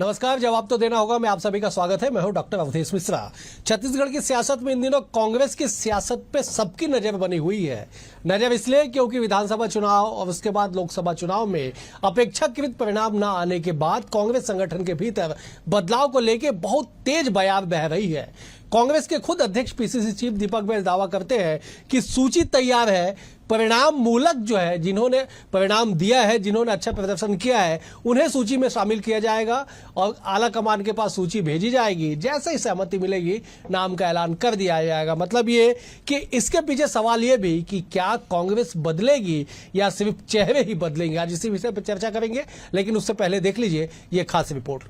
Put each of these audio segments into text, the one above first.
नमस्कार। जवाब तो देना होगा। मैं आप सभी का स्वागत है। मैं हूं डॉक्टर अवधेश मिश्रा। छत्तीसगढ़ की सियासत में इन दिनों कांग्रेस की सियासत पे सबकी नजर बनी हुई है। नजर इसलिए क्योंकि विधानसभा चुनाव और उसके बाद लोकसभा चुनाव में अपेक्षाकृत परिणाम न आने के बाद कांग्रेस संगठन के भीतर बदलाव को लेकर बहुत तेज बयान बह रही है। कांग्रेस के खुद अध्यक्ष पीसीसी चीफ दीपक बैज दावा करते हैं कि सूची तैयार है, परिणाम मूलक जो है, जिन्होंने परिणाम दिया है, जिन्होंने अच्छा प्रदर्शन किया है, उन्हें सूची में शामिल किया जाएगा और आला कमान के पास सूची भेजी जाएगी। जैसे ही सहमति मिलेगी नाम का ऐलान कर दिया जाएगा। मतलब ये कि इसके पीछे सवाल ये भी कि क्या कांग्रेस बदलेगी या सिर्फ चेहरे ही बदलेंगे। आज इसी विषय पर चर्चा करेंगे, लेकिन उससे पहले देख लीजिए ये खास रिपोर्ट।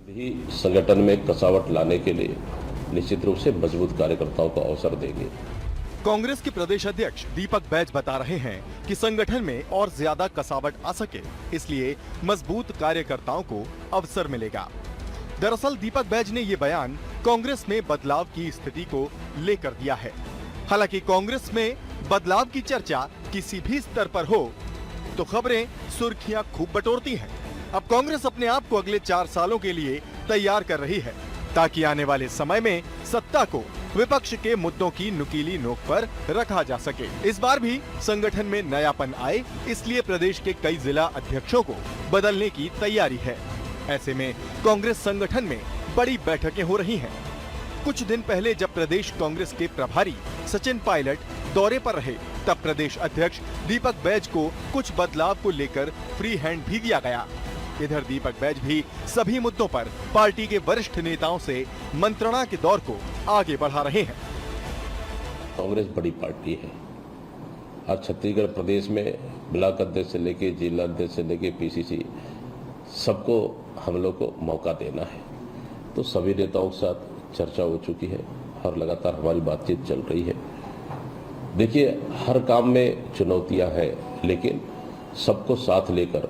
भी संगठन में कसावट लाने के लिए निश्चित रूप से मजबूत कार्यकर्ताओं को अवसर देंगे। कांग्रेस के प्रदेश अध्यक्ष दीपक बैज बता रहे हैं कि संगठन में और ज्यादा कसावट आ सके, इसलिए मजबूत कार्यकर्ताओं को अवसर मिलेगा। दरअसल दीपक बैज ने ये बयान कांग्रेस में बदलाव की स्थिति को लेकर दिया है। हालांकि कांग्रेस में बदलाव की चर्चा किसी भी स्तर पर हो तो खबरें सुर्खियां खूब बटोरती हैं। अब कांग्रेस अपने आप को अगले 4 सालों के लिए तैयार कर रही है ताकि आने वाले समय में सत्ता को विपक्ष के मुद्दों की नुकीली नोक पर रखा जा सके। इस बार भी संगठन में नयापन आए, इसलिए प्रदेश के कई जिला अध्यक्षों को बदलने की तैयारी है। ऐसे में कांग्रेस संगठन में बड़ी बैठकें हो रही हैं। कुछ दिन पहले जब प्रदेश कांग्रेस के प्रभारी सचिन पायलट दौरे पर रहे, तब प्रदेश अध्यक्ष दीपक बैज को कुछ बदलाव को लेकर फ्री हैंड भी दिया गया। इधर दीपक बैज भी सभी मुद्दों पर पार्टी के वरिष्ठ नेताओं से मंत्रणा के दौर को आगे बढ़ा रहे हैं। कांग्रेस बड़ी पार्टी है। आज छत्तीसगढ़ प्रदेश में ब्लॉक अध्यक्ष से लेके जिला अध्यक्ष से लेके पीसीसी सबको हम लोग को मौका देना है। तो सभी नेताओं के साथ चर्चा हो चुकी है और लगातार हमारी बातचीत चल रही है। देखिए, हर काम में चुनौतियां हैं, लेकिन सबको साथ लेकर,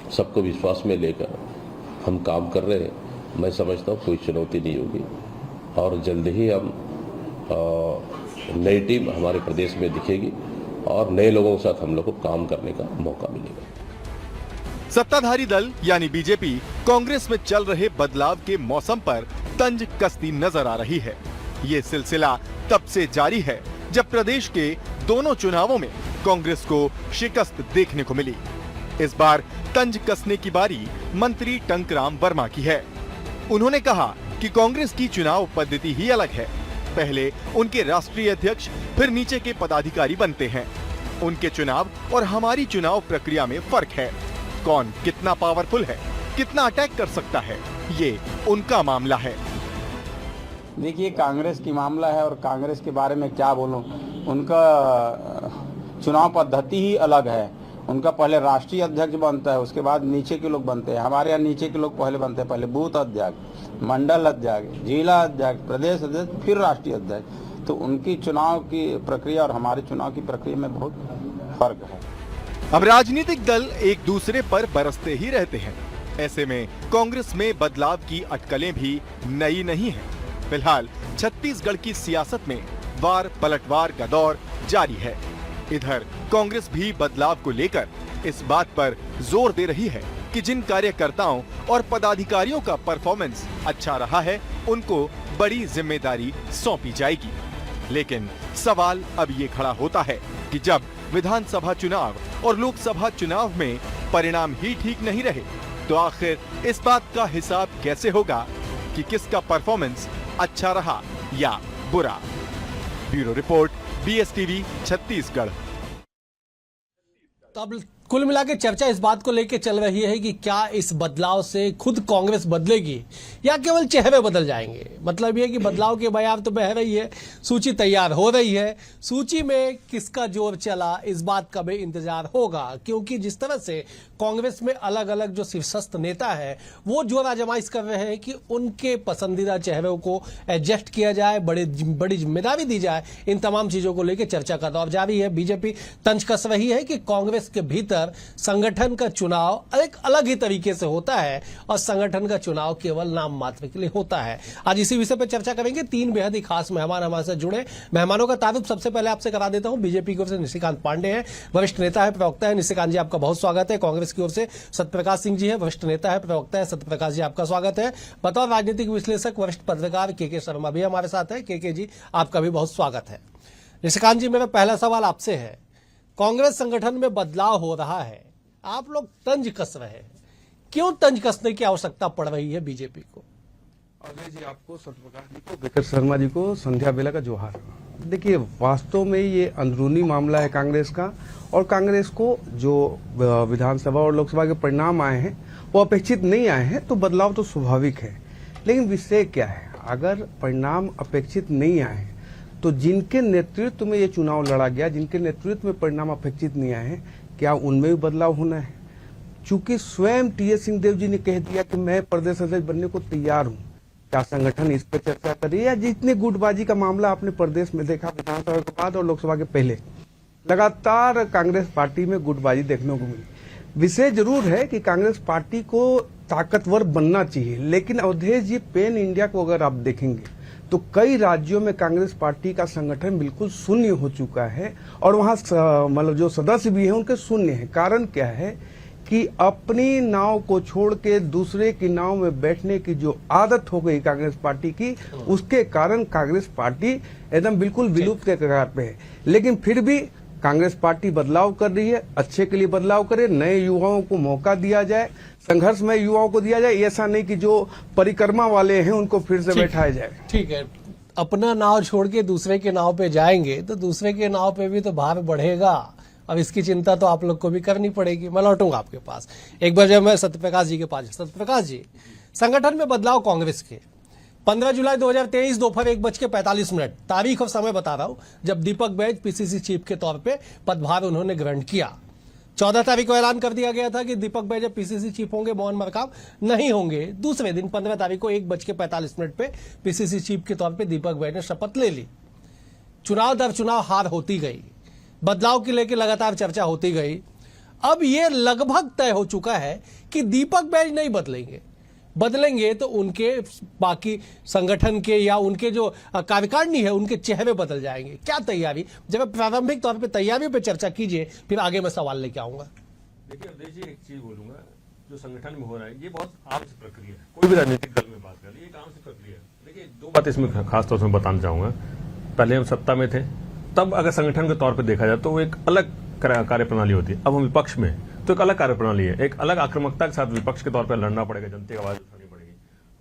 सबको विश्वास में लेकर हम काम कर रहे हैं। मैं समझता हूँ कोई चुनौती नहीं होगी और जल्द ही हम नई टीम हमारे प्रदेश में दिखेगी और नए लोगों के साथ हम लोग को काम करने का मौका मिलेगा। सत्ताधारी दल यानी बीजेपी कांग्रेस में चल रहे बदलाव के मौसम पर तंज कसती नजर आ रही है। ये सिलसिला तब से जारी है जब प्रदेश के दोनों चुनावों में कांग्रेस को शिकस्त देखने को मिली। इस बार तंज कसने की बारी मंत्री टंकराम वर्मा की है। उन्होंने कहा कि कांग्रेस की चुनाव पद्धति ही अलग है। पहले उनके राष्ट्रीय अध्यक्ष, फिर नीचे के पदाधिकारी बनते हैं। उनके चुनाव और हमारी चुनाव प्रक्रिया में फर्क है। कौन कितना पावरफुल है, कितना अटैक कर सकता है, ये उनका मामला है। देखिए, कांग्रेस की मामला है और कांग्रेस के बारे में क्या बोलूं। उनका चुनाव पद्धति ही अलग है। उनका पहले राष्ट्रीय अध्यक्ष बनता है, उसके बाद नीचे के लोग बनते हैं। हमारे यहाँ नीचे के लोग पहले बनते हैं, पहले बूथ अध्यक्ष, मंडल अध्यक्ष, जिला अध्यक्ष, प्रदेश अध्यक्ष, फिर राष्ट्रीय अध्यक्ष। तो उनकी चुनाव की प्रक्रिया और हमारे चुनाव की प्रक्रिया में बहुत फर्क है। अब राजनीतिक दल एक दूसरे पर बरसते ही रहते हैं। ऐसे में कांग्रेस में बदलाव की अटकलें भी नई नहीं है। फिलहाल छत्तीसगढ़ की सियासत में वार पलटवार का दौर जारी है। इधर कांग्रेस भी बदलाव को लेकर इस बात पर जोर दे रही है कि जिन कार्यकर्ताओं और पदाधिकारियों का परफॉर्मेंस अच्छा रहा है, उनको बड़ी जिम्मेदारी सौंपी जाएगी। लेकिन सवाल अब ये खड़ा होता है कि जब विधानसभा चुनाव और लोकसभा चुनाव में परिणाम ही ठीक नहीं रहे, तो आखिर इस बात का हिसाब कैसे होगा कि किसका परफॉर्मेंस अच्छा रहा या बुरा। Bureau report, BSTV Chhattisgarh. तब कुल मिला के चर्चा इस बात को लेकर चल रही है कि क्या इस बदलाव से खुद कांग्रेस बदलेगी या केवल चेहरे बदल जाएंगे। मतलब ये कि बदलाव के बयान तो बह रही है, सूची तैयार हो रही है। सूची में किसका जोर चला, इस बात का भी इंतजार होगा, क्योंकि जिस तरह से कांग्रेस में अलग अलग जो शीर्षस्थ नेता है वो जोर आजमाइश कर रहे हैं कि उनके पसंदीदा चेहरों को एडजस्ट किया जाए, बड़ी जिम्मेदारी दी जाए। इन तमाम चीजों को लेकर चर्चा का दौर जारी है। बीजेपी तंज कस रही है कि कांग्रेस के भीतर भीतर संगठन का चुनाव एक अलग ही तरीके से होता है और संगठन का चुनाव केवल नाम मात्र के लिए होता है। आज इसी विषय पर चर्चा करेंगे। 3 बेहद ही खास मेहमान हमारे साथ जुड़े। मेहमानों का तारुफ सबसे पहले आपसे करा देता हूं। बीजेपी की ओर से निशिकांत पांडे हैं, वरिष्ठ नेता है, प्रवक्ता है। निशिकांत जी, आपका बहुत स्वागत है। कांग्रेस की ओर से सत्यप्रकाश सिंह जी है, वरिष्ठ नेता है, प्रवक्ता है। सत्यप्रकाश जी, आपका स्वागत है। बतौर राजनीतिक विश्लेषक वरिष्ठ पत्रकार के शर्मा भी हमारे साथ है। के जी, आपका भी बहुत स्वागत है। निशिकांत जी, मेरा पहला सवाल आपसे है। कांग्रेस संगठन में बदलाव हो रहा है, आप लोग तंज कस रहे हैं, क्यों तंज कसने की आवश्यकता पड़ रही है बीजेपी को? अजय जी, आपको, सत्यप्रकाश जी को, के शर्मा जी को संध्या बेला का जोहार। देखिए, वास्तव में ये अंदरूनी मामला है कांग्रेस का, और कांग्रेस को जो विधानसभा और लोकसभा के परिणाम आए हैं वो अपेक्षित नहीं आए हैं, तो बदलाव तो स्वाभाविक है। लेकिन विषय क्या है, अगर परिणाम अपेक्षित नहीं आए हैं तो जिनके नेतृत्व में ये चुनाव लड़ा गया, जिनके नेतृत्व में परिणाम अपेक्षित नहीं आए हैं, क्या उनमें भी बदलाव होना है? चूंकि स्वयं टी.एस. सिंहदेव जी ने कह दिया कि मैं प्रदेश अध्यक्ष बनने को तैयार हूं, क्या संगठन इस पर चर्चा करे? या जितने गुटबाजी का मामला आपने प्रदेश में देखा विधानसभा के बाद और लोकसभा के पहले, लगातार कांग्रेस पार्टी में गुटबाजी देखने को मिली। विषय जरूर है कि कांग्रेस पार्टी को ताकतवर बनना चाहिए, लेकिन अवधेश जी, पेन इंडिया को अगर आप देखेंगे तो कई राज्यों में कांग्रेस पार्टी का संगठन बिल्कुल शून्य हो चुका है, और वहां मतलब जो सदस्य भी हैं उनके शून्य है। कारण क्या है कि अपनी नाव को छोड़ के दूसरे की नाव में बैठने की जो आदत हो गई कांग्रेस पार्टी की, उसके कारण कांग्रेस पार्टी एकदम बिल्कुल विलुप्त के कगार पे है। लेकिन फिर भी कांग्रेस पार्टी बदलाव कर रही है, अच्छे के लिए बदलाव करे, नए युवाओं को मौका दिया जाए, संघर्षमय युवाओं को दिया जाए। ऐसा नहीं कि जो परिक्रमा वाले हैं उनको फिर से बैठाया जाए। ठीक है, अपना नाव छोड़ के दूसरे के नाव पे जाएंगे तो दूसरे के नाव पे भी तो भार बढ़ेगा। अब इसकी चिंता तो आप लोग को भी करनी पड़ेगी। मैं लौटूंगा आपके पास एक बार जब मैं सत्यप्रकाश जी के पास। सत्यप्रकाश जी, संगठन में बदलाव कांग्रेस के 15 जुलाई 2023 दोपहर 1:45 तारीख और समय बता रहा हूं, जब दीपक बैज पीसीसी चीफ के तौर पे पदभार उन्होंने ग्रहण किया। 14 तारीख को ऐलान कर दिया गया था कि दीपक बैज जब पीसीसी चीफ होंगे, मोहन मरकाम नहीं होंगे। दूसरे दिन 15 तारीख को 1:45 पे पीसीसी चीफ के तौर पे दीपक बैज ने शपथ ले ली। चुनाव दर चुनाव हार होती गई, बदलाव के लेकर लगातार चर्चा होती गई। अब ये लगभग तय हो चुका है कि दीपक बैज नहीं बदलेंगे तो उनके बाकी संगठन के या उनके जो कार्यकारिणी है उनके चेहरे बदल जाएंगे। क्या तैयारी, जब प्रारंभिक तौर पे तैयारियों पे चर्चा कीजिए, फिर आगे मैं सवाल लेके आऊंगा। देखिए अवधेश जी, एक चीज बोलूंगा, जो संगठन में हो रहा है ये बहुत आम सी प्रक्रिया है। कोई भी राजनीतिक दल में बात कर ली, एक आम सी प्रक्रिया है। देखिए, 2 बातें इसमें खासतौर से बताना चाहूंगा। पहले हम सत्ता में थे, तब अगर संगठन के तौर पर देखा जाए तो वो एक अलग कार्यप्रणाली होती है। अब हम विपक्ष में तो एक अलग कार्यप्रणाली है, एक अलग आक्रामकता के साथ विपक्ष के तौर पर लड़ना पड़ेगा, जनता की आवाज उठानी पड़ेगी।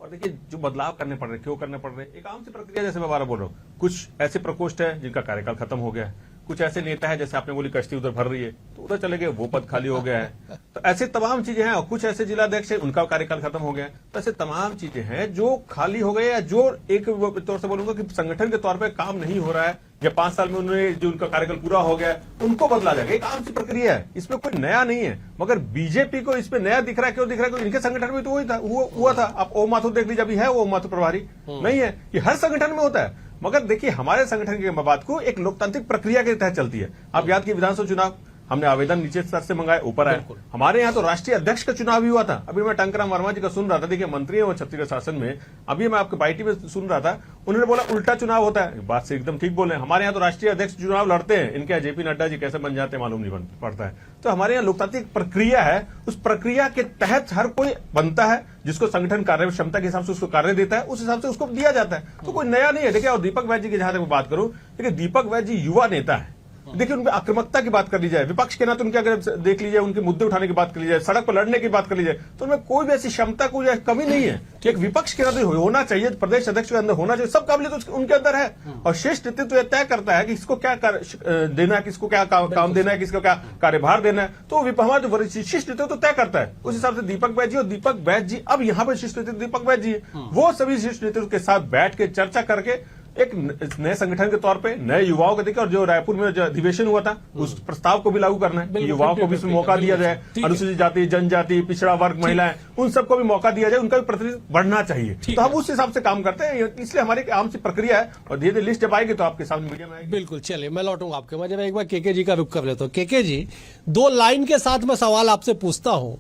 और देखिए, जो बदलाव करने पड़ रहे, क्यों करने पड़ रहे, एक आम सी प्रक्रिया, जैसे मैं बार बोल रहा हूँ। कुछ ऐसे प्रकोष्ठ है जिनका कार्यकाल खत्म हो गया है, कुछ ऐसे नेता है, जैसे आपने बोली कश्ती उधर भर रही है तो उधर चले गए, वो पद खाली हो गया है। तो ऐसे तमाम चीजें हैं। और कुछ ऐसे जिलाध्यक्ष है, उनका कार्यकाल खत्म हो गया है। तो ऐसे तमाम चीजें हैं जो खाली हो गए, या जो एक तौर से बोलूंगा कि संगठन के तौर पर काम नहीं हो रहा है, या 5 साल में उन्होंने जो उनका कार्यकाल पूरा हो गया उनको बदला जाएगा। एक आम सी प्रक्रिया है, इसमें कोई नया नहीं है। मगर बीजेपी को इसमें नया दिख रहा है, क्यों दिख रहा है? इनके संगठन में तो वही था, हुआ था। आप ओम माथुर देख लीजिए, अभी है वो ओम माथुर प्रभारी नहीं है। ये हर संगठन में होता है। मगर देखिए, हमारे संगठन की बात को एक लोकतांत्रिक प्रक्रिया के तहत चलती है। आप याद कीजिए, विधानसभा चुनाव हमने आवेदन नीचे स्तर से मंगाए, ऊपर आए। हमारे यहाँ तो राष्ट्रीय अध्यक्ष का चुनाव भी हुआ था। अभी मैं टंकराम वर्मा जी का सुन रहा था, देखिए मंत्री है वो छत्तीसगढ़ शासन में, अभी मैं आपके बाईटी में सुन रहा था, उन्होंने बोला उल्टा चुनाव होता है। बात से एकदम ठीक बोले। हमारे यहाँ तो राष्ट्रीय अध्यक्ष चुनाव लड़ते हैं, इनके यहाँ जेपी नड्डा जी कैसे बन जाते हैं मालूम नहीं पड़ता है। तो हमारे यहाँ लोकतांत्रिक प्रक्रिया है, उस प्रक्रिया के तहत हर कोई बनता है, जिसको संगठन कार्य क्षमता के हिसाब से उसको कार्य देता है, उस हिसाब से उसको दिया जाता है। तो कोई नया नहीं है। देखिए, और दीपक बैज जी की जहां तक मैं बात करूं, देखिए दीपक बैज जी युवा नेता है। देखिए, उनकी आक्रामकता की बात कर ली जाए, विपक्ष के नाते उनके अगर देख लीजिए, उनके मुद्दे उठाने की बात कर ली जाए, सड़क पर लड़ने की बात कर ली जाए, तो उनमें कोई भी ऐसी क्षमता कोई कमी नहीं है। एक विपक्ष के नाते होना चाहिए, प्रदेश अध्यक्ष के अंदर होना चाहिए, सब काबिलियत उनके अंदर है। और शीर्ष नेतृत्व तय करता है कि किसको क्या देना है, किसको क्या काम देना है, किसको क्या कार्यभार देना है। तो हमारा जो शीर्ष नेतृत्व तय करता है, उस हिसाब से दीपक बैज जी, और दीपक बैज जी अब यहाँ पर शीर्ष नेतृत्व दीपक बैज जी, वो सभी शीर्ष नेतृत्व के साथ बैठ के चर्चा करके एक नए संगठन के तौर पे नए युवाओं को देखिए, और जो रायपुर में जो अधिवेशन हुआ था उस प्रस्ताव को भी लागू करना है कि युवाओं को भी इसमें मौका दिया जाए, अनुसूचित जाति, जनजाति, पिछड़ा वर्ग, महिलाएं, उन सबको भी मौका दिया जाए, उनका भी प्रतिनिधित्व बढ़ना चाहिए। तो हम उस हिसाब से काम करते हैं, इसलिए हमारी एक आम सी प्रक्रिया है, और धीरे धीरे लिस्ट जब आएगी तो आपके सामने मीडिया में आएगी। बिल्कुल, चलिए मैं लौटूंगा आपके वजह में, एक बार केके जी का रुख कर लेता हूं। केके जी, 2 लाइन के साथ मैं सवाल आपसे पूछता हूं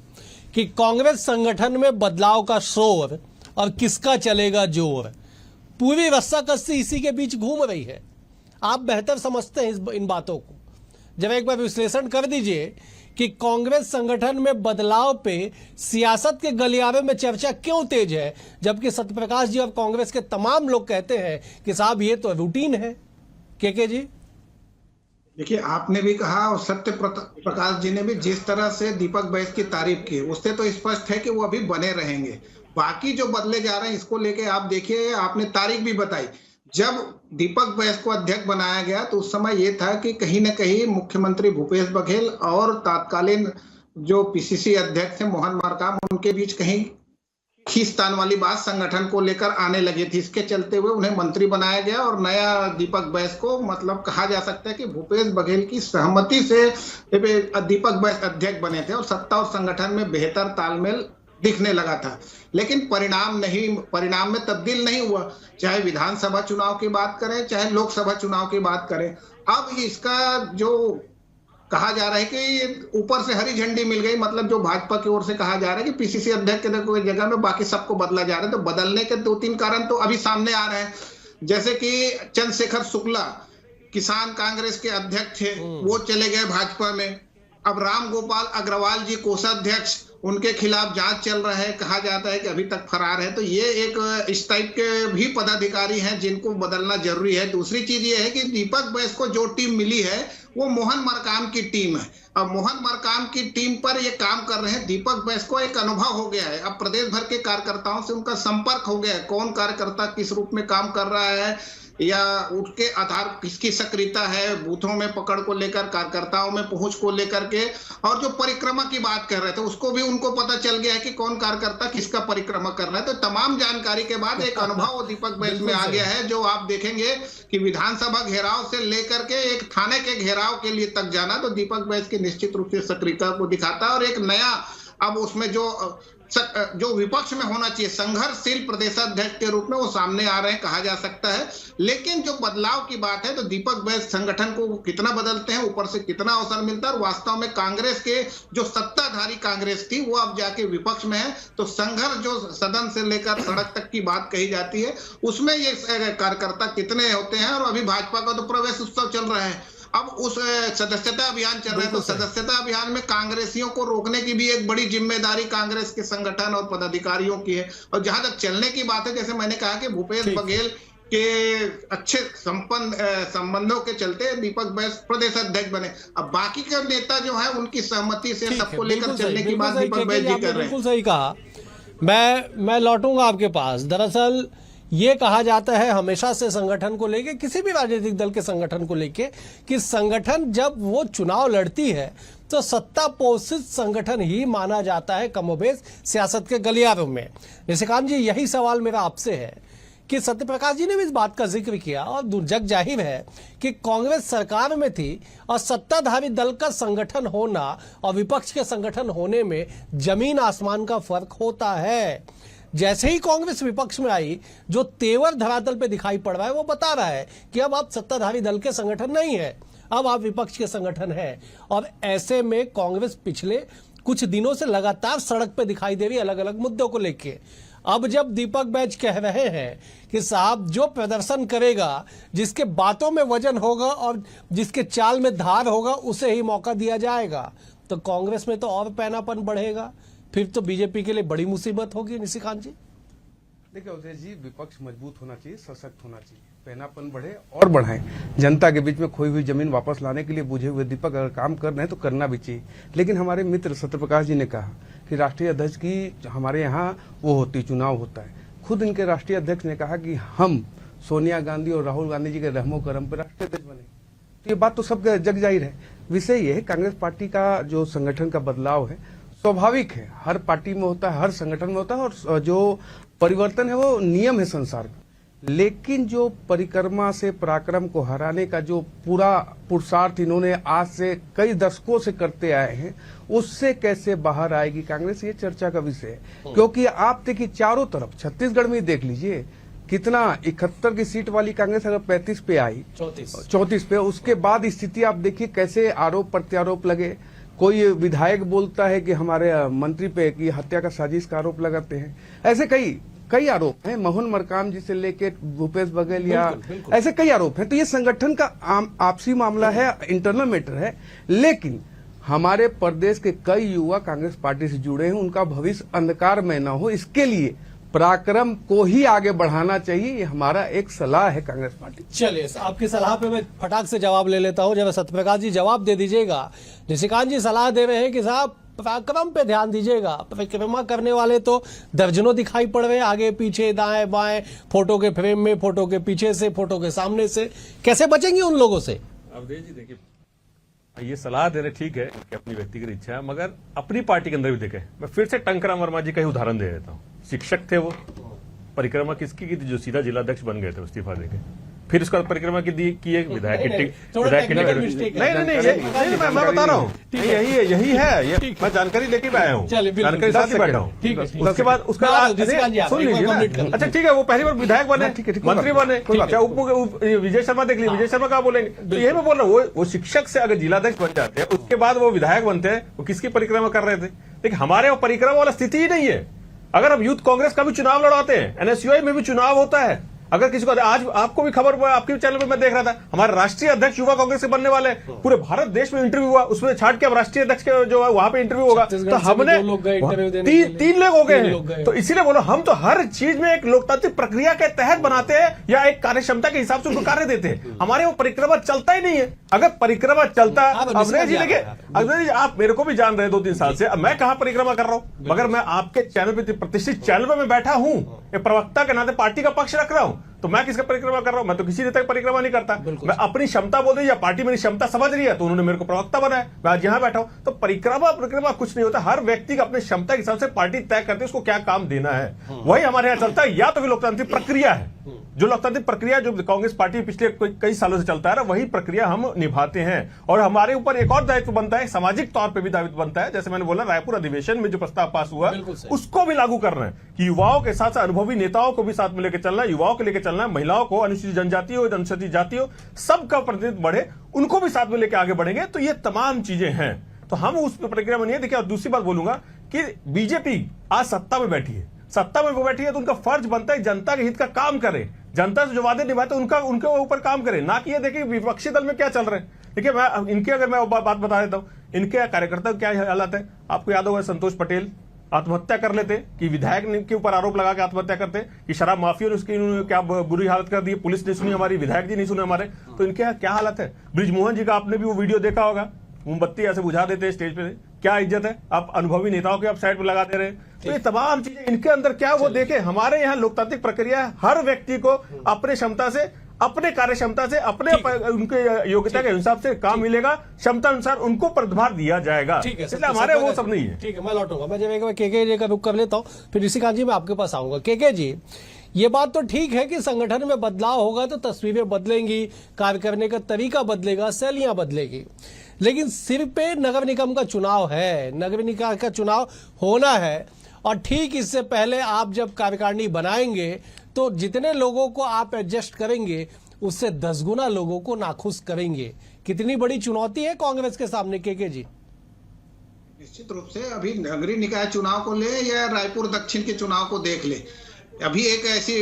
कि कांग्रेस संगठन में बदलाव का शोर और किसका चलेगा जोर, पूरी रस्साकस्सी इसी के बीच घूम रही है। आप बेहतर समझते हैं इन बातों को, जब एक बार विश्लेषण कर दीजिए कि कांग्रेस संगठन में बदलाव पे सियासत के गलियारे में चर्चा क्यों तेज है, जबकि सत्यप्रकाश जी और कांग्रेस के तमाम लोग कहते हैं कि साहब ये तो रूटीन है। केके जी, देखिए, आपने भी कहा और सत्य प्रकाश जी ने भी जिस तरह से दीपक बैस की तारीफ की, उससे तो स्पष्ट है कि वो अभी बने रहेंगे। बाकी जो बदले जा रहे हैं इसको लेके आप देखिए, आपने तारीख भी बताई। जब दीपक बैस को अध्यक्ष बनाया गया तो उस समय ये था कि कहीं न कहीं मुख्यमंत्री भूपेश बघेल और तत्कालीन जो पीसीसी अध्यक्ष थे मोहन मरकाम, उनके बीच कहीं खींचतान वाली बात संगठन को लेकर आने लगी थी। इसके चलते हुए उन्हें मंत्री बनाया गया और नया दीपक बैस को, मतलब कहा जा सकता है कि भूपेश बघेल की सहमति से दीपक बैस अध्यक्ष बने थे और सत्ता और संगठन में बेहतर तालमेल दिखने लगा था। लेकिन परिणाम में तब्दील नहीं हुआ, चाहे विधानसभा चुनाव की बात करें, चाहे लोकसभा चुनाव की बात करें। अब इसका जो कहा जा रहा है कि ये ऊपर से हरी झंडी मिल गई, मतलब जो भाजपा की ओर से कहा जा रहा है कि पीसीसी अध्यक्ष के जगह में बाकी सबको बदला जा रहा है। तो बदलने के 2-3 कारण तो अभी सामने आ रहे हैं, जैसे कि चंद्रशेखर शुक्ला किसान कांग्रेस के अध्यक्ष थे, वो चले गए भाजपा में। अब राम गोपाल अग्रवाल जी कोषाध्यक्ष, उनके खिलाफ जांच चल रहा है, कहा जाता है कि अभी तक फरार है। तो ये एक इस टाइप के भी पदाधिकारी हैं जिनको बदलना जरूरी है। दूसरी चीज ये है कि दीपक बैस को जो टीम मिली है वो मोहन मरकाम की टीम है। अब मोहन मरकाम की टीम पर ये काम कर रहे हैं। दीपक बैस को एक अनुभव हो गया है, अब प्रदेश भर के कार्यकर्ताओं से उनका संपर्क हो गया है, कौन कार्यकर्ता किस रूप में काम कर रहा है या उनके आधार किसकी सक्रियता है बूथों में पकड़ को लेकर, कार्यकर्ताओं में पहुंच को लेकर के। और जो परिक्रमा की बात कर रहे थे उसको भी उनको पता चल गया है कि कौन कार्यकर्ता किसका परिक्रमा कर रहा है। तो तमाम जानकारी के बाद एक अनुभव दीपक बैस में आ गया है, जो आप देखेंगे कि विधानसभा घेराव से लेकर के एक थाने के घेराव के लिए तक जाना तो दीपक बैस की निश्चित रूप से सक्रियता को दिखाता है। और एक नया, अब उसमें जो विपक्ष में होना चाहिए संघर्षशील प्रदेशाध्यक्ष के रूप में वो सामने आ रहे हैं, कहा जा सकता है। लेकिन जो बदलाव की बात है तो दीपक बैस संगठन को कितना बदलते हैं, ऊपर से कितना अवसर मिलता है, और वास्तव में कांग्रेस के जो सत्ताधारी कांग्रेस थी वो अब जाके विपक्ष में है। तो संघर्ष जो सदन से लेकर सड़क तक की बात कही जाती है उसमें ये कार्यकर्ता कितने होते हैं। और अभी भाजपा का तो प्रवेश उत्सव चल रहा है, अब उस सदस्यता अभियान चल रहा है। तो सदस्यता अभियान में कांग्रेसियों को रोकने की भी एक बड़ी जिम्मेदारी कांग्रेस के संगठन और पदाधिकारियों की है। और जहां तक चलने की बात है, जैसे मैंने कहा कि भूपेश बघेल के अच्छे संबंधों के चलते दीपक बैस प्रदेश अध्यक्ष बने। अब बाकी के नेता जो है उनकी सहमति से सबको लेकर चलने की बात दीपक बैस जी कर रहे हैं। बिल्कुल सही कहा। मैं लौटूंगा आपके पास। दरअसल ये कहा जाता है हमेशा से संगठन को लेके, किसी भी राजनीतिक दल के संगठन को लेके, कि संगठन जब वो चुनाव लड़ती है तो सत्ता पोषित संगठन ही माना जाता है कमोबेश सियासत के गलियारों में। निशिकांत जी, यही सवाल मेरा आपसे है कि सत्यप्रकाश जी ने भी इस बात का जिक्र किया और जग जाहिर है कि कांग्रेस सरकार में थी और सत्ताधारी दल का संगठन होना और विपक्ष के संगठन होने में जमीन आसमान का फर्क होता है। जैसे ही कांग्रेस विपक्ष में आई, जो तेवर धरातल पे दिखाई पड़ रहा है वो बता रहा है कि अब आप सत्ताधारी दल के संगठन नहीं है, अब आप विपक्ष के संगठन है। और ऐसे में कांग्रेस पिछले कुछ दिनों से लगातार सड़क पे दिखाई दे रही है अलग अलग मुद्दों को लेके। अब जब दीपक बैस कह रहे हैं कि साहब जो प्रदर्शन करेगा, जिसके बातों में वजन होगा और जिसके चाल में धार होगा, उसे ही मौका दिया जाएगा, तो कांग्रेस में तो और पैनापन बढ़ेगा, फिर तो बीजेपी के लिए बड़ी मुसीबत होगी। निशिकांत जी, देखिए अवधेश जी, विपक्ष मजबूत होना चाहिए, सशक्त होना चाहिए, पैनापन बढ़े और बढ़ाएं। जनता के बीच में खोई हुई जमीन वापस लाने के लिए बुझे हुए दीपक अगर काम कर रहे हैं तो करना भी चाहिए। लेकिन हमारे मित्र सत्यप्रकाश जी ने कहा कि राष्ट्रीय अध्यक्ष की हमारे यहाँ वो होती, चुनाव होता है। खुद इनके राष्ट्रीय अध्यक्ष ने कहा कि हम सोनिया गांधी और राहुल गांधी जी के रहमो करम पर राष्ट्रीय अध्यक्ष बने। तो ये बात तो सब जग जाहिर है। विषय ये है, कांग्रेस पार्टी का जो संगठन का बदलाव है स्वाभाविक है, हर पार्टी में होता है, हर संगठन में होता है, और जो परिवर्तन है वो नियम है संसार का। लेकिन जो परिक्रमा से पराक्रम को हराने का जो पूरा पुरुषार्थ इन्होंने आज से कई दशकों से करते आए हैं, उससे कैसे बाहर आएगी कांग्रेस, ये चर्चा का विषय है। क्योंकि आप देखिए चारों तरफ, छत्तीसगढ़ में देख लीजिए कितना 71 की सीट वाली कांग्रेस अगर 35 पे आई, 34 पे, उसके बाद स्थिति आप देखिए कैसे आरोप प्रत्यारोप लगे। कोई विधायक बोलता है कि हमारे मंत्री पे की हत्या का साजिश का आरोप लगाते हैं। ऐसे कई आरोप हैं, मोहन मरकाम जी से लेके भूपेश बघेल या ऐसे कई आरोप हैं। तो ये संगठन का आपसी मामला है, इंटरनल मैटर है। लेकिन हमारे प्रदेश के कई युवा कांग्रेस पार्टी से जुड़े हैं, उनका भविष्य अंधकार में न हो, इसके लिए पराक्रम को ही आगे बढ़ाना चाहिए। ये हमारा एक सलाह है कांग्रेस पार्टी। चलिए, आपकी सलाह पे मैं फटाक से जवाब ले लेता हूं। जब सत्यप्रकाश जी जवाब दे दीजिएगा, निशिकांत जी सलाह दे रहे हैं कि साहब पराक्रम पे ध्यान दीजिएगा। परिक्रमा करने वाले तो दर्जनों दिखाई पड़ रहे हैं, आगे पीछे दाएं बाएं, फोटो के फ्रेम में, फोटो के पीछे से, फोटो के सामने से। कैसे बचेंगे उन लोगों से? अवधेश जी देखिए, ये सलाह दे रहे ठीक है कि अपनी व्यक्तिगत इच्छा है, मगर अपनी पार्टी के अंदर भी देखें। मैं फिर से टंकराम वर्मा जी का ही उदाहरण दे देता हूँ। शिक्षक थे वो, परिक्रमा किसकी की थी? जो सीधा जिलाध्यक्ष बन गए थे इस्तीफा देके। फिर उसका परिक्रमा की एक विधायक की नहीं, मैं बता रहा हूँ, यही है, ये मैं जानकारी लेके आया हूँ, जानकारी साथ ही बैठा हूँ। उसके बाद सुन लीजिए। अच्छा ठीक है, वो पहली बार विधायक बने, मंत्री बने, विजय शर्मा देख लीजिए, विजय शर्मा क्या बोलेंगे? तो यही मैं बोल रहा हूँ, वो शिक्षक से अगर जिलाध्यक्ष बन जाते हैं, उसके बाद वो विधायक बनते हैं, वो किसकी परिक्रमा कर रहे थे? देखिए, हमारे वो परिक्रमा वाला स्थिति ही नहीं है। अगर हम यूथ कांग्रेस का भी चुनाव लड़ाते हैं, एनएसयूआई में भी चुनाव होता है। अगर किसी को, आज आपको भी खबर हुआ, आपके चैनल पे मैं देख रहा था, हमारे राष्ट्रीय अध्यक्ष युवा कांग्रेस से बनने वाले, पूरे भारत देश में इंटरव्यू हुआ, उसमें छाट के अब राष्ट्रीय अध्यक्ष के जो है वहां पे इंटरव्यू होगा। तो हमने 3 लोग हो गए हैं। तो इसीलिए बोलो, हम तो हर चीज में एक लोकतांत्रिक प्रक्रिया के तहत बनाते हैं या एक कार्य क्षमता के हिसाब से उनको कार्य देते हैं। हमारे वो परिक्रमा चलता ही नहीं है। अगर परिक्रमा चलता, अवधेश जी देखिए, अवधेश जी आप मेरे को भी जान रहे 2-3 साल से, अब मैं कहां परिक्रमा कर रहा हूं? मगर मैं आपके चैनल पे, प्रतिष्ठित चैनल पे मैं बैठा हूं, एक प्रवक्ता के नाते पार्टी का पक्ष रख रहा हूं। तो मैं किसका परिक्रमा कर रहा हूं? मैं तो किसी नेता की परिक्रमा नहीं करता। मैं अपनी क्षमता बोल रही, या पार्टी मेरी क्षमता समझ रही है, तो उन्होंने मेरे को प्रवक्ता बनाया, मैं आज यहां बैठा हूं। तो परिक्रमा कुछ नहीं होता। हर व्यक्ति का अपनी क्षमता के हिसाब से पार्टी तय करती है उसको क्या काम देना है, वही हमारे यहां चलता है। या तो लोकतांत्रिक प्रक्रिया है, जो लोकतांत्रिक प्रक्रिया जो कांग्रेस पार्टी पिछले कई सालों से चलता है, वही प्रक्रिया हम निभाते हैं। और हमारे ऊपर एक और दायित्व बनता है, सामाजिक तौर पर भी दायित्व बनता है। जैसे मैंने बोला, रायपुर अधिवेशन में जो प्रस्ताव पास हुआ, उसको भी लागू करना है कि युवाओं के साथ साथ अनुभवी नेताओं को भी साथ में लेकर चलना है, युवाओं को लेकर चलना है, महिलाओं को, अनुसूचित जनजाति हो, अनुसूचित जाति हो, सबका प्रतिनिधित्व बढ़े, उनको भी साथ में लेकर आगे बढ़ेंगे। तो ये तमाम चीजें हैं, तो हम उस प्रक्रिया में नहीं है। देखिए, और दूसरी बात बोलूंगा कि बीजेपी आज सत्ता में बैठी है, तो उनका फर्ज बनता है जनता के हित का काम करे, जनता से जो वादे निभाते उनके ऊपर काम करे, ना कि ये देखिए विपक्षी दल में क्या चल रहे हैं। देखिए, अगर मैं बात बता देता हूं, इनके कार्यकर्ता क्या हालत है। आपको याद होगा, संतोष पटेल आत्महत्या कर लेते कि विधायक के ऊपर आरोप लगा के आत्महत्या करते कि शराब माफिया ने उसकी क्या बुरी हालत कर दी, पुलिस ने सुनी हमारी, विधायक जी नहीं सुने हमारे। तो इनके क्या हालत है। ब्रिजमोहन जी का आपने भी वो वीडियो देखा होगा, मोमबत्ती ऐसे बुझा देते हैं स्टेज पे, क्या इज्जत है। आप अनुभवी नेताओं के आप साइड पर लगा दे रहे हैं। तो ये तमाम चीजें इनके अंदर क्या वो देखें। हमारे यहाँ लोकतांत्रिक प्रक्रिया है, हर व्यक्ति को अपने क्षमता से, अपने कार्य क्षमता से, अपने उनके योग्यता के हिसाब से काम मिलेगा, क्षमता अनुसार उनको पदभार दिया जाएगा। इसलिए हमारे वो सब नहीं है। ठीक है, मैं लौटूंगा। मैं जब केके जी का रुख कर लेता हूँ, फिर ऋषिकांत जी मैं आपके पास आऊंगा। केके जी, ये बात तो ठीक है कि संगठन में बदलाव होगा तो तस्वीरें बदलेंगी, कार्य करने का तरीका बदलेगा, शैलियां बदलेगी, लेकिन सिर पे नगर निगम का चुनाव है, नगर निगम का चुनाव होना है। और ठीक इससे पहले आप जब कार्यकारिणी बनाएंगे तो जितने लोगों को आप एडजस्ट करेंगे, उससे 10 गुना लोगों को नाखुश करेंगे। कितनी बड़ी चुनौती है कांग्रेस के सामने, केके जी? निश्चित रूप से अभी नगरीय निकाय चुनाव को ले या रायपुर दक्षिण के चुनाव को देख ले, अभी एक ऐसी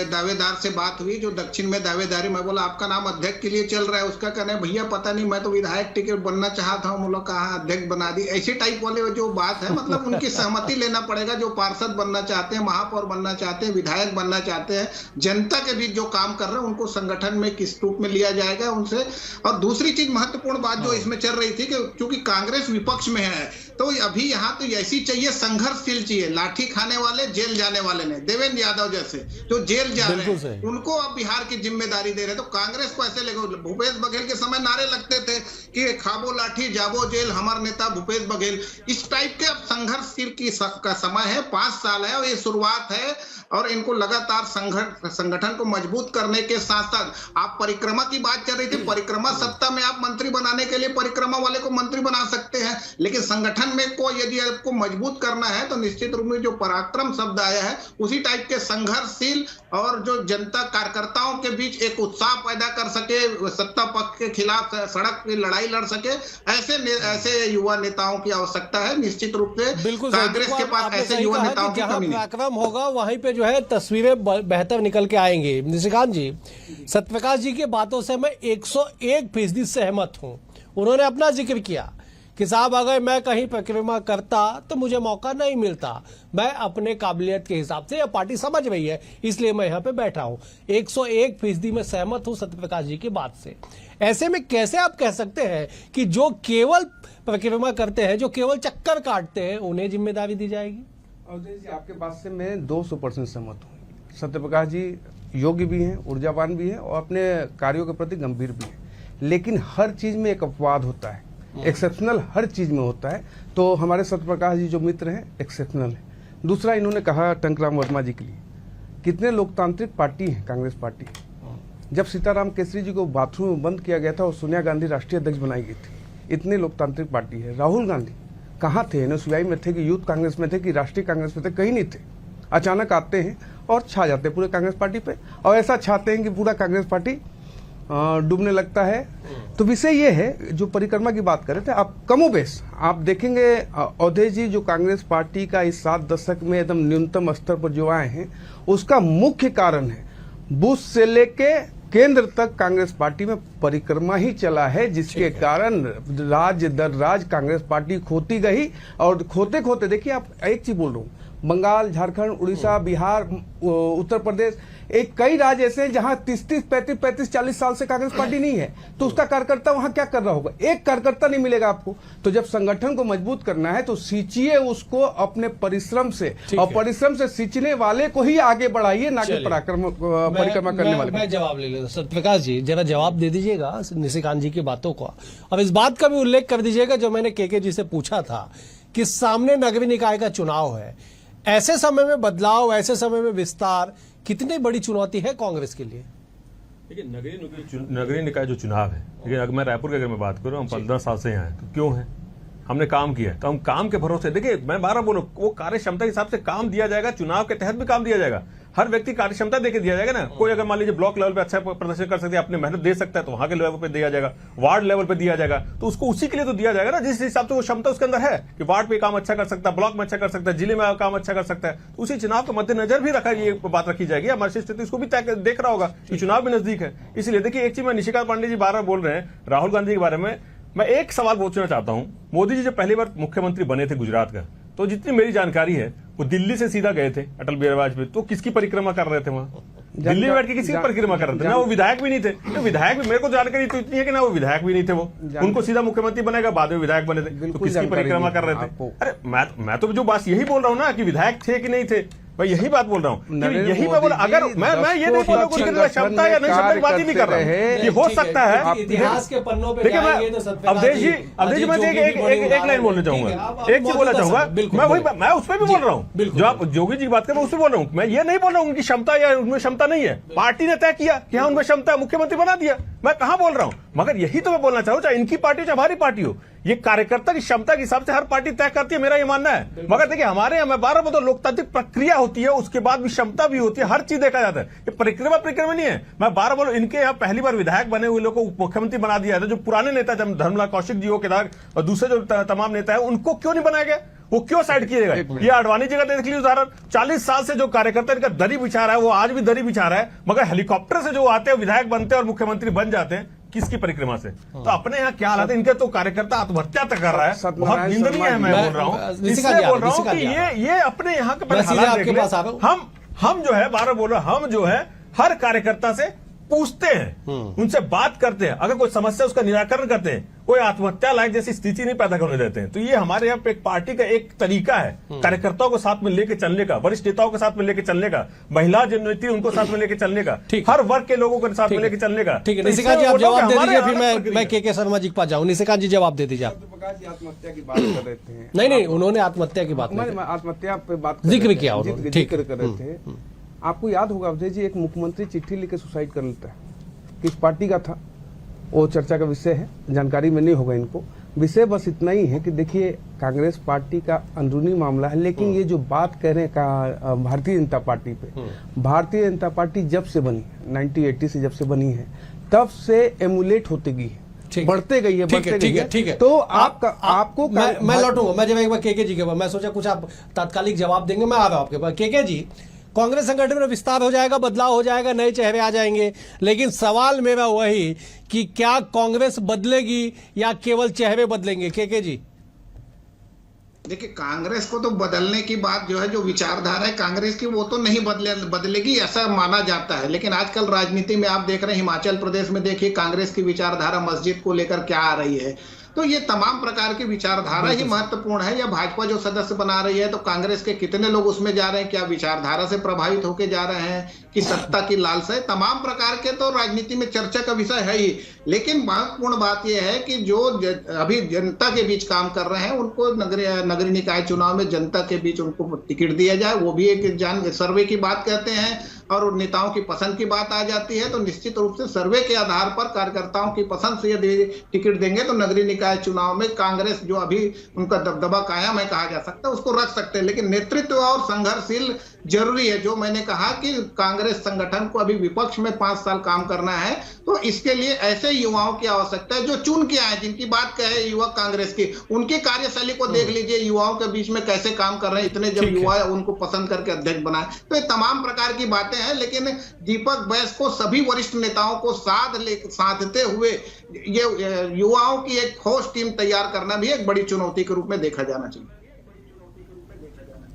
दावेदार से बात हुई जो दक्षिण में दावेदारी, मैं बोला आपका नाम अध्यक्ष के लिए चल रहा है, उसका कहना है भैया पता नहीं, मैं तो विधायक टिकट बनना चाहता हूँ, मुझे कहा अध्यक्ष बना दी। ऐसी टाइप वाले जो बात है, मतलब उनकी सहमति लेना पड़ेगा। जो पार्षद बनना चाहते हैं, महापौर बनना चाहते हैं, विधायक बनना चाहते हैं, जनता के बीच जो काम कर रहे हैं, उनको संगठन में किस रूप में लिया जाएगा उनसे। और दूसरी चीज महत्वपूर्ण बात जो इसमें चल रही थी कि क्योंकि कांग्रेस विपक्ष में है, तो अभी यहाँ तो ऐसी चाहिए, संघर्षशील चाहिए, लाठी खाने वाले जेल जाने वाले ने। देवेंद्र यादव जैसे जो जेल जा रहे बिल्कुल हैं, सही। उनको अब बिहार की जिम्मेदारी दे रहे हैं। तो कांग्रेस को ऐसे लगे, भूपेश बघेल के समय नारे लगते थे कि खाबो लाठी जाबो जेल, हमार नेता भूपेश बघेल। इस टाइप के अब संघर्षशील की का समय है, 5 साल है और ये शुरुआत है। और इनको लगातार संगठन को मजबूत करने के साथ साथ, आप परिक्रमा की बात कर रही थी, परिक्रमा सत्ता में आप मंत्री बनाने के लिए परिक्रमा वाले को मंत्री बना सकते हैं, लेकिन संगठन में को यदि आपको मजबूत करना है तो निश्चित रूप में जो पराक्रम शब्द आया है उसी टाइप के संघर्षशील और जो जनता कार्यकर्ताओं के बीच एक उत्साह पैदा कर सके, सत्ता पक्ष के खिलाफ सड़क की लड़ाई लड़ सके, ऐसे युवा नेताओं की आवश्यकता है। निश्चित रूप से बिल्कुल कांग्रेस के पास ऐसे युवा नेताओं की जहां कमी नहीं। पराक्रम होगा वहीं पे जो है तस्वीरें बेहतर निकल के आएंगी। निशिकांत जी, सत्यप्रकाश जी की बातों से मैं 101% सहमत हूं। उन्होंने अपना जिक्र किया कि साहब अगर मैं कहीं परिक्रमा करता तो मुझे मौका नहीं मिलता, मैं अपने काबिलियत के हिसाब से, या पार्टी समझ रही है इसलिए मैं यहाँ पे बैठा हूँ। 101% में सहमत हूँ सत्यप्रकाश जी की बात से। ऐसे में कैसे आप कह सकते हैं कि जो केवल परिक्रमा करते हैं, जो केवल चक्कर काटते हैं, उन्हें जिम्मेदारी दी जाएगी? अवधेश जी, आपके बात से मैं 200% सहमत हूँ। सत्यप्रकाश जी योग्य भी हैं, ऊर्जावान भी हैं और अपने कार्यों के प्रति गंभीर भी हैं, लेकिन हर चीज में एक अपवाद होता है, एक्सेप्शनल हर चीज में होता है। तो हमारे सत्यप्रकाश जी जो मित्र हैं एक्सेप्शनल है। दूसरा, इन्होंने कहा टंकराम वर्मा जी के लिए, कितने लोकतांत्रिक पार्टी है कांग्रेस पार्टी। जब सीताराम केसरी जी को बाथरूम में बंद किया गया था और सोनिया गांधी राष्ट्रीय अध्यक्ष बनाई गई थी, इतनी लोकतांत्रिक पार्टी है। राहुल गांधी कहाँ थे, एनएसयूआई में थे कि यूथ कांग्रेस में थे कि राष्ट्रीय कांग्रेस में थे, कहीं नहीं थे। अचानक आते हैं और छा जाते हैं पूरे कांग्रेस पार्टी पे, और ऐसा छाते हैं कि पूरा कांग्रेस पार्टी डूबने लगता है। तो विषय ये है, जो परिक्रमा की बात कर रहे थे आप, कमोबेश आप देखेंगे अवधेश जी, जो कांग्रेस पार्टी का इस 7 दशक में एकदम न्यूनतम स्तर पर जो आए हैं, उसका मुख्य कारण है बूथ से लेके केंद्र तक कांग्रेस पार्टी में परिक्रमा ही चला है, जिसके कारण राज्य दर राज्य कांग्रेस पार्टी खोती गई। और खोते खोते देखिए, आप एक चीज बोल रहा हूँ, बंगाल, झारखंड, उड़ीसा, बिहार, उत्तर प्रदेश, एक कई राज्य ऐसे हैं जहां 30-30, 35-35, 40 साल से कांग्रेस पार्टी नहीं है। तो उसका कार्यकर्ता वहां क्या कर रहा होगा? एक कार्यकर्ता नहीं मिलेगा आपको। तो जब संगठन को मजबूत करना है तो सींचिए उसको अपने परिश्रम से, और परिश्रम से सींचने वाले को ही आगे बढ़ाइए, ना कि परिक्रमा करने वाले को। मैं जवाब ले लेता। सत्यप्रकाश जी, जरा जवाब दे दीजिएगा निशिकांत जी की बातों को। अब इस बात का भी उल्लेख कर दीजिएगा जो मैंने केके जी से पूछा था कि सामने नगरीय निकाय का चुनाव है, ऐसे समय में बदलाव, ऐसे समय में विस्तार कितनी बड़ी चुनौती है कांग्रेस के लिए? देखिए, नगरीय निकाय जो चुनाव है, लेकिन अगर मैं रायपुर के अगर मैं बात करूं, हम 15 साल से यहाँ हैं, तो क्यों है? हमने काम किया है, तो हम काम के भरोसे, देखिए मैं 12 बोलूं, वो कार्य क्षमता के हिसाब से काम दिया जाएगा, चुनाव के तहत भी काम दिया जाएगा। हर व्यक्ति कार्य क्षमता देके दिया जाएगा ना। कोई अगर मान लीजिए ब्लॉक लेवल पे अच्छा प्रदर्शन कर सकते हैं, अपने मेहनत दे सकता है, तो वहां के लेवल पे दिया जाएगा, वार्ड लेवल पे दिया जाएगा, तो उसको उसी के लिए तो दिया जाएगा ना, जिस हिसाब से वो क्षमता उसके अंदर है कि वार्ड पे काम अच्छा कर सकता है, ब्लॉक में अच्छा कर सकता है, जिले में काम अच्छा कर सकता है। तो उसी चुनाव के मद्देनजर भी रखा, ये बात रखी जाएगी। हमारी स्थिति इसको भी देख रहा होगा कि चुनाव भी नजदीक है। इसलिए देखिए, एक चीज मैं, निशिकांत पांडे जी बार-बार बोल रहे हैं राहुल गांधी के बारे में, मैं एक सवाल पूछना चाहता हूं। मोदी जी जब पहली बार मुख्यमंत्री बने थे गुजरात का, तो जितनी मेरी जानकारी है वो दिल्ली से सीधा गए थे अटल बिहारी वाजपेयी। तो किसकी परिक्रमा कर रहे थे वहां? दिल्ली में बैठ के किसी की परिक्रमा कर रहे थे ना, वो विधायक भी नहीं थे। तो विधायक भी, मेरे को जानकारी तो इतनी है कि ना वो विधायक भी नहीं थे, वो उनको सीधा मुख्यमंत्री बनेगा, बाद में विधायक बने थे। तो किसकी परिक्रमा कर रहे थे? अरे मैं तो जो बात यही बोल रहा हूँ ना कि विधायक थे कि नहीं थे, मैं यही बात बोल रहा हूँ। यही मैं बोला, अगर मैं ये नहीं बोल रहा हूँ क्षमता या नहीं क्षमता की बात ही नहीं कर रहा हूँ कि हो सकता है इतिहास के पन्नों पे देखिए। जाएंगे तो अवधेश जी मैं एक लाइन बोलना चाहूंगा, एक चीज बोलना चाहूंगा, मैं उस पर भी बोल रहा हूँ जो आप जोगी जी की बात कर रहे हैं, उस पर बोल रहा हूँ। मैं ये नहीं बोल रहा हूँ उनकी क्षमता या उनमें क्षमता नहीं है, पार्टी ने तय किया कि हाँ उनमें क्षमता है, मुख्यमंत्री बना दिया, मैं कहां बोल रहा हूं। मगर यही तो मैं बोलना चाहूँ, चाहे इनकी पार्टी चाहे हमारी पार्टी हो, ये कार्यकर्ता की क्षमता के हिसाब से हर पार्टी तय करती है, मेरा ये मानना है। मगर देखिए, हमारे यहाँ मैं 12 बताऊं, लोकतांत्रिक प्रक्रिया होती है, उसके बाद भी क्षमता भी होती है, हर चीज देखा जाता है। ये परिक्रमा नहीं है। मैं 12 बोलूं, इनके यहाँ पहली बार विधायक बने हुए लोगों को मुख्यमंत्री बना दिया था। जो पुराने नेता धर्मलाल कौशिक जी हो के और दूसरे जो तमाम नेता है, उनको क्यों नहीं बनाया गया? वो क्यों साइड किए गए? ये आडवाणी जी का देख लीजिए उदाहरण, 40 साल से जो कार्यकर्ता इनका दरी बिछा रहा है, वो आज भी दरी बिछा रहा है। मगर हेलीकॉप्टर से जो आते हैं, विधायक बनते हैं और मुख्यमंत्री बन जाते हैं, किसकी परिक्रमा से? तो अपने यहाँ क्या हालत है इनके? तो कार्यकर्ता आत्महत्या तक कर रहा है, बहुत निंदनीय है। मैं बोल रहा हूँ, इसलिए बोल रहा हूँ कि ये अपने यहाँ के हालात देख ले। हम जो है 12 बोलो, हम जो है हर कार्यकर्ता से पूछते हैं, उनसे बात करते हैं, अगर कोई समस्या उसका निराकरण करते हैं, कोई आत्महत्या लायक जैसी स्थिति नहीं पैदा करने देते हैं। तो ये हमारे यहाँ पे एक पार्टी का एक तरीका है कार्यकर्ताओं को साथ में लेके चलने का, वरिष्ठ नेताओं के साथ में लेके चलने का, महिला जननेत्री उनको साथ में लेके चलने का, हर वर्ग के लोगों को साथ में लेके चलने का। ठीक है निशिकांत जी, आप जवाब दे दीजिए, फिर मैं के शर्मा जी के पास जाऊं। निशिकांत जी जवाब दे दीजिए। प्रकाश जी आत्महत्या की बात कर रहे थे। नहीं, उन्होंने आत्महत्या की बात नहीं, आत्महत्या पे बात जिक्र किया उन्होंने, जिक्र कर रहे थे। आपको याद होगा अवधेश जी, एक मुख्यमंत्री चिट्ठी लिख के सुसाइड कर लेता है। किस पार्टी का था वो चर्चा का विषय है, जानकारी में नहीं होगा इनको। विषय बस इतना ही है कि देखिए कांग्रेस पार्टी का अंदरूनी मामला है, लेकिन ये जो बात कह रहे हैं भारतीय जनता पार्टी पे, भारतीय जनता पार्टी जब से बनी 1980 से जब से बनी है तब से एमुलेट होती गई है, बढ़ते गई है, बढ़ते गई है। ठीक है। तो आपको मैं लौटूंगा, मैं जब एक बार के जी के बाद मैं सोचा कुछ आप तात्कालिक जवाब देंगे, मैं आ रहा हूं आपके पास। के जी, कांग्रेस संगठन में विस्तार हो जाएगा, बदलाव हो जाएगा, नए चेहरे आ जाएंगे, लेकिन सवाल मेरा वही कि क्या कांग्रेस बदलेगी या केवल चेहरे बदलेंगे? के जी देखिए, कांग्रेस को तो बदलने की बात जो है, जो विचारधारा है कांग्रेस की, वो तो नहीं बदलेगी ऐसा माना जाता है। लेकिन आजकल राजनीति में आप देख रहे हैं, हिमाचल प्रदेश में देखिए कांग्रेस की विचारधारा मस्जिद को लेकर क्या आ रही है। तो ये तमाम प्रकार की विचारधारा ही महत्वपूर्ण है। या भाजपा जो सदस्य बना रही है, तो कांग्रेस के कितने लोग उसमें जा रहे हैं, क्या विचारधारा से प्रभावित होकर जा रहे हैं कि सत्ता की लालसा है, तमाम प्रकार के तो राजनीति में चर्चा का विषय है ही। लेकिन महत्वपूर्ण बात यह है कि जो अभी जनता के बीच काम कर रहे हैं, उनको नगरीय निकाय चुनाव में जनता के बीच उनको टिकट दिया जाए, वो भी एक सर्वे की बात कहते हैं और नेताओं की पसंद की बात आ जाती है। तो निश्चित रूप से सर्वे के आधार पर कार्यकर्ताओं की पसंद से यदि टिकट देंगे तो नगरीय निकाय चुनाव में कांग्रेस जो अभी उनका दबदबा कायम है कहा जा सकता है, उसको रख सकते हैं। लेकिन नेतृत्व और संघर्षशील जरूरी है। जो मैंने कहा कि कांग्रेस संगठन को अभी विपक्ष में 5 साल काम करना है, तो इसके लिए ऐसे युवाओं की आवश्यकता है जो चुन के आए, जिनकी बात कहे युवा कांग्रेस की, उनकी कार्यशैली को देख लीजिए, युवाओं के बीच में कैसे काम कर रहे हैं, इतने जब युवा उनको पसंद करके अध्यक्ष बनाए। तो ये तमाम प्रकार की बातें हैं। लेकिन दीपक बैस को सभी वरिष्ठ नेताओं को साधते हुए ये युवाओं की एक ठोस टीम तैयार करना भी एक बड़ी चुनौती के रूप में देखा जाना चाहिए।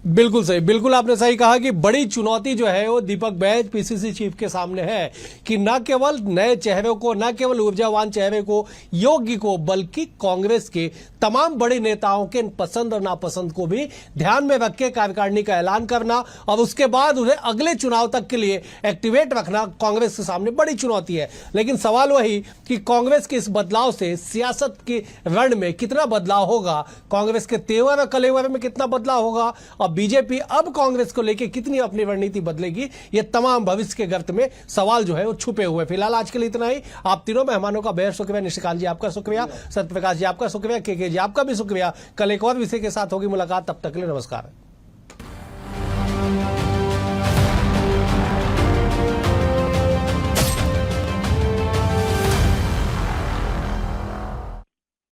बिल्कुल सही, बिल्कुल आपने सही कहा कि बड़ी चुनौती जो है वो दीपक बैज पीसीसी चीफ के सामने है कि न केवल नए चेहरों को, न केवल ऊर्जावान चेहरे को, योग्य को, बल्कि कांग्रेस के तमाम बड़े नेताओं के पसंद और नापसंद को भी ध्यान में रख के कार्यकारिणी का ऐलान करना और उसके बाद उन्हें अगले चुनाव तक के लिए एक्टिवेट रखना कांग्रेस के सामने बड़ी चुनौती है। लेकिन सवाल वही कि कांग्रेस के इस बदलाव से सियासत के रण में कितना बदलाव होगा, कांग्रेस के तेवर और कलेवर में कितना बदलाव होगा और बीजेपी अब कांग्रेस को लेकर कितनी अपनी रणनीति बदलेगी, ये तमाम भविष्य के गर्त में सवाल जो है वो छुपे हुए। फिलहाल आज के लिए इतना ही। आप तीनों मेहमानों का बेहद शुक्रिया। निशिकांत जी आपका शुक्रिया, सत्यप्रकाश जी आपका शुक्रिया, के जी आपका भी शुक्रिया। कल एक और विषय के साथ होगी मुलाकात, तब तक के लिए नमस्कार।